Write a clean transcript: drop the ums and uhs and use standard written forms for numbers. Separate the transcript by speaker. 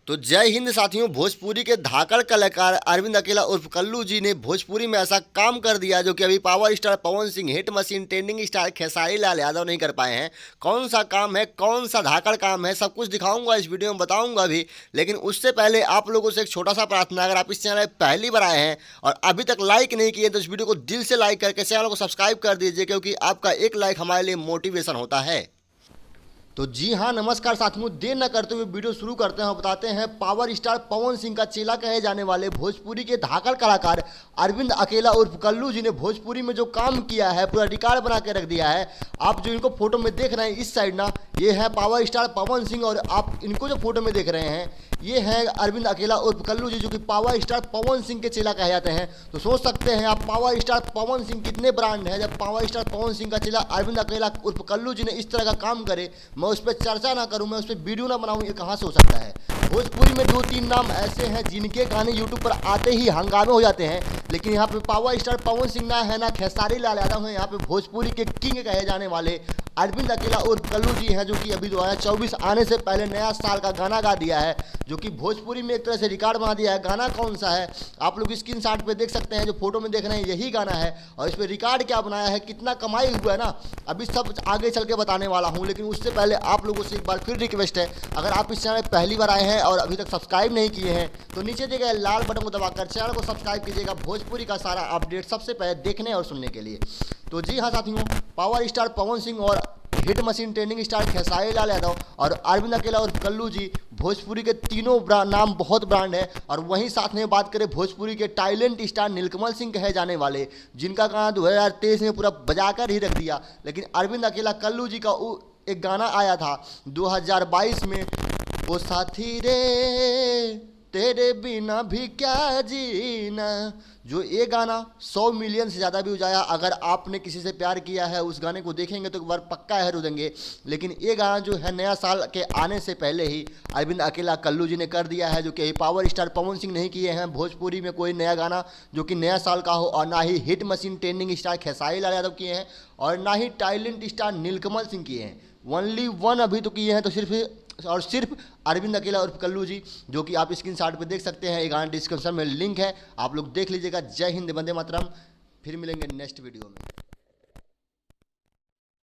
Speaker 1: तो जय हिंद साथियों। भोजपुरी के धाकड़ कलाकार अरविंद अकेला उर्फ कल्लू जी ने भोजपुरी में ऐसा काम कर दिया जो कि अभी power star Pawan Singh, hit machine, trending star Khesari Lal Yadav नहीं कर पाए हैं। कौन सा काम है, कौन सा धाकड़ काम है, सब कुछ दिखाऊंगा इस वीडियो में, बताऊंगा भी। लेकिन उससे पहले आप लोगों से एक छोटा सा प्रार्थना, अगर आप इस चैनल पर पहली बार आए हैं और अभी तक लाइक नहीं किए तो इस वीडियो को दिल से लाइक करके चैनल को सब्सक्राइब कर दीजिए, क्योंकि आपका एक लाइक हमारे लिए मोटिवेशन होता है। तो जी हाँ, नमस्कार साथियों, देर न करते हुए वीडियो शुरू करते हैं और बताते हैं पावर स्टार पवन सिंह का चेला कहे जाने वाले भोजपुरी के धाकड़ कलाकार अरविंद अकेला उर्फ कल्लू जी ने भोजपुरी में जो काम किया है, पूरा रिकॉर्ड बना के रख दिया है। आप जो इनको फोटो में देख रहे हैं इस साइड ना, ये है पावर स्टार पवन सिंह, और आप इनको जो फोटो में देख रहे हैं ये है अरविंद अकेला उर्फ कल्लू जी, जो कि पावर स्टार पवन सिंह के चेला कहे जाते हैं। तो सोच सकते हैं आप पावर स्टार पवन सिंह कितने ब्रांड है, जब पावर स्टार पवन सिंह का चेला अरविंद अकेला उर्फ कल्लू जी ने इस तरह का काम करे, मैं उस पर चर्चा ना करूं, मैं उस पर वीडियो ना बनाऊं, ये कहां से हो सकता है। भोजपुरी में 2-3 नाम ऐसे हैं जिनके गाने यूट्यूब पर आते ही हंगामे हो जाते हैं, लेकिन यहाँ पे पावर स्टार पवन सिंह ना है, ना खेसारी लाल यादव है, यहाँ पे भोजपुरी के किंग कहे जाने वाले अरविंद अकेला उर्फ कल्लू जी हैं, जो कि अभी 2024 आने से पहले नया साल का गाना गा दिया है, जो कि भोजपुरी में एक तरह से रिकॉर्ड बना दिया है। गाना कौन सा है आप लोग स्क्रीन शॉट पे देख सकते हैं, जो फोटो में देख रहे हैं यही गाना है। और इस पर रिकॉर्ड क्या बनाया है, कितना कमाई हुआ है ना, अभी सब आगे चल के बताने वाला हूँ। लेकिन उससे पहले आप लोगों से एक बार फिर रिक्वेस्ट है, अगर आप इस चैनल पहली बार आए हैं और अभी तक सब्सक्राइब नहीं किए हैं तो नीचे दिए गए लाल बटन को दबाकर चैनल को सब्सक्राइब कीजिएगा, भोजपुरी का सारा अपडेट सबसे पहले देखने और सुनने के लिए। तो जी हाँ साथियों, पावर स्टार पवन सिंह और hit machine trending star Khesari Lal Yadav और अरविंद अकेला और कल्लू जी, भोजपुरी के तीनों नाम बहुत ब्रांड है। और वहीं साथ में बात करें भोजपुरी के टैलेंट स्टार नीलकमल सिंह कहे जाने वाले, जिनका गाना 2023 में पूरा बजाकर ही रख दिया। लेकिन अरविंद अकेला कल्लू जी का एक गाना आया था 2022 में, ओ साथी रे तेरे बिना भी क्या जीना, जो ये गाना 100 मिलियन से ज़्यादा भी जाया। अगर आपने किसी से प्यार किया है उस गाने को देखेंगे तो एक बार पक्का है रो देंगे। लेकिन ये गाना जो है नया साल के आने से पहले ही अरविंद अकेला कल्लू जी ने कर दिया है, जो कि पावर स्टार पवन सिंह नहीं किए हैं भोजपुरी में कोई नया गाना जो कि नया साल का हो, और ना ही hit machine trending star Khesari Lal Yadav किए हैं, और ना ही टैलेंट स्टार नीलकमल सिंह किए हैं। ओनली वन अभी तो किए हैं, तो सिर्फ अरविंद अकेला और कल्लू जी, जो कि आप स्क्रीन शॉट पे देख सकते हैं। ये गाना डिस्क्रिप्शन में लिंक है, आप लोग देख लीजिएगा। जय हिंद, वंदे मातरम। फिर मिलेंगे नेक्स्ट वीडियो में।